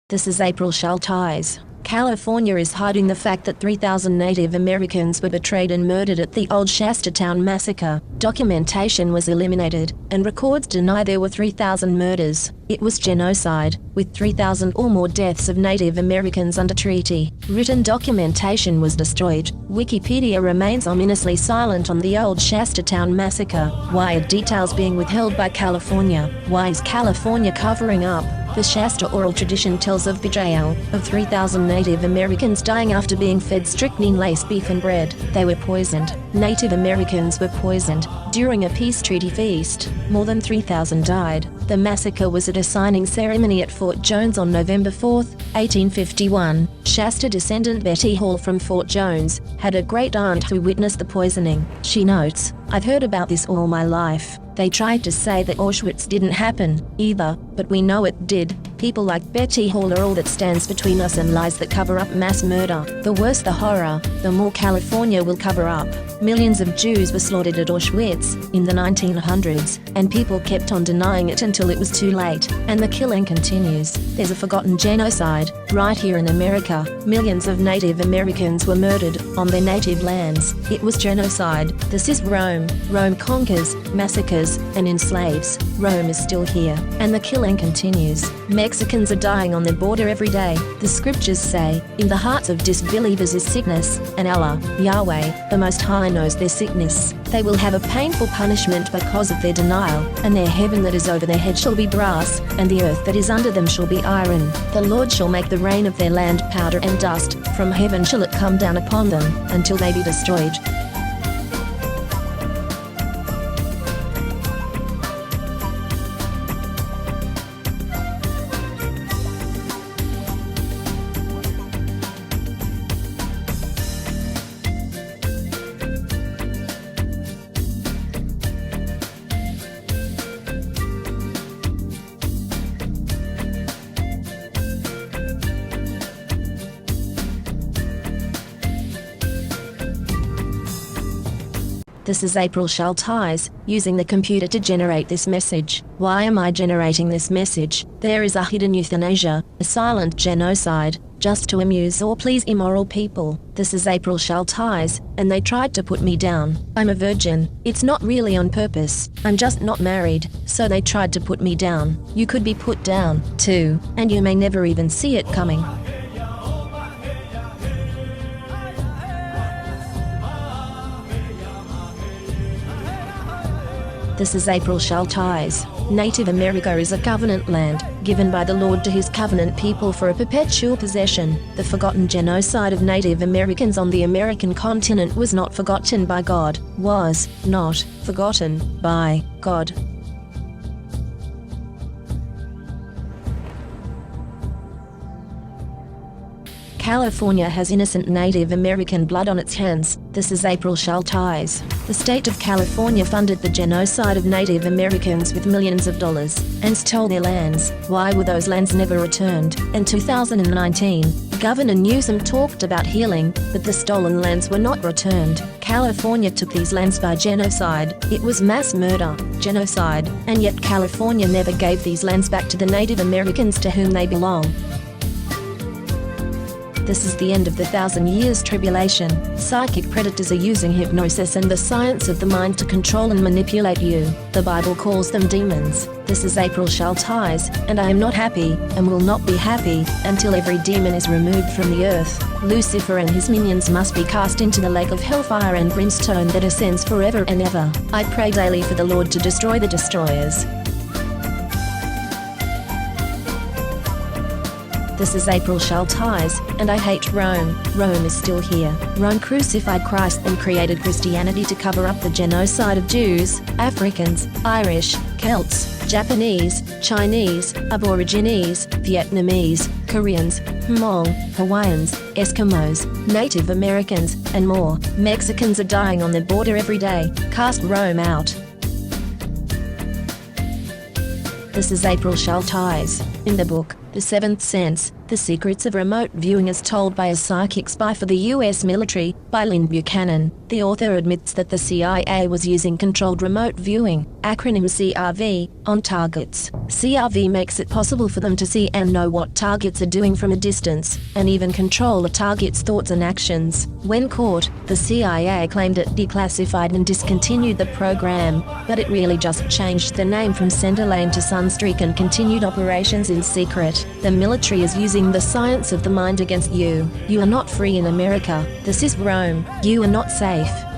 This is April Schulthies. California is hiding the fact that 3,000 Native Americans were betrayed and murdered at the Old Shasta Town Massacre. Documentation was eliminated, and records deny there were 3,000 murders. It was genocide, with 3,000 or more deaths of Native Americans under treaty. Written documentation was destroyed. Wikipedia remains ominously silent on the Old Shasta Town Massacre. Why are details being withheld by California? Why is California covering up? The Shasta oral tradition tells of betrayal, of 3,000 Native Americans dying after being fed strychnine-laced beef and bread. They were poisoned. Native Americans were poisoned. During a peace treaty feast, more than 3,000 died. The massacre was at a signing ceremony at Fort Jones on November 4, 1851. Shasta descendant Betty Hall from Fort Jones had a great-aunt who witnessed the poisoning. She notes, "I've heard about this all my life. They tried to say that Auschwitz didn't happen, either, but we know it did. People like Betty Hall are all that stands between us and lies that cover up mass murder. The worse the horror, the more California will cover up." Millions of Jews were slaughtered at Auschwitz in the 1900s, and people kept on denying it until it was too late, and the killing continues. There's a forgotten genocide, right here in America. Millions of Native Americans were murdered on their native lands. It was genocide. This is Rome. Rome conquers, massacres, and enslaves. Rome is still here, and the killing continues. Mexicans are dying on their border every day. The scriptures say, "In the hearts of disbelievers is sickness, and Allah, Yahweh, the Most High knows their sickness. They will have a painful punishment because of their denial, and their heaven that is over their head shall be brass, and the earth that is under them shall be iron. The Lord shall make the rain of their land powder and dust. From heaven shall it come down upon them, until they be destroyed." This is April Schulthies, using the computer to generate this message. Why am I generating this message? There is a hidden euthanasia, a silent genocide, just to amuse or please immoral people. This is April Schulthies, and they tried to put me down. I'm a virgin. It's not really on purpose. I'm just not married, so they tried to put me down. You could be put down, too, and you may never even see it coming. This is April Schulthies. Native America is a covenant land, given by the Lord to his covenant people for a perpetual possession. The forgotten genocide of Native Americans on the American continent was not forgotten by God, was not forgotten by God. California has innocent Native American blood on its hands. This is April Schulthies. The state of California funded the genocide of Native Americans with millions of dollars and stole their lands. Why were those lands never returned? In 2019, Governor Newsom talked about healing, but the stolen lands were not returned. California took these lands by genocide. It was mass murder, genocide, and yet California never gave these lands back to the Native Americans to whom they belong. This is the end of the 1,000 years tribulation. Psychic predators are using hypnosis and the science of the mind to control and manipulate you. The Bible calls them demons. This is April Schulthies, and I am not happy, and will not be happy, until every demon is removed from the earth. Lucifer and his minions must be cast into the lake of hellfire and brimstone that ascends forever and ever. I pray daily for the Lord to destroy the destroyers. This is April Schulthies, and I hate Rome. Rome is still here. Rome crucified Christ and created Christianity to cover up the genocide of Jews, Africans, Irish, Celts, Japanese, Chinese, Aborigines, Vietnamese, Koreans, Hmong, Hawaiians, Eskimos, Native Americans, and more. Mexicans are dying on their border every day. Cast Rome out. This is April Schulthies. In the book, The Seventh Sense, The Secrets of Remote Viewing as Told by a Psychic Spy for the U.S. Military, by Lynn Buchanan. The author admits that the CIA was using controlled remote viewing, acronym CRV, on targets. CRV makes it possible for them to see and know what targets are doing from a distance, and even control a target's thoughts and actions. When caught, the CIA claimed it declassified and discontinued the program, but it really just changed the name from Centerlane to Sunstreak and continued operations in secret. The military is using the science of the mind against you. You are not free in America. This is Rome. You are not safe.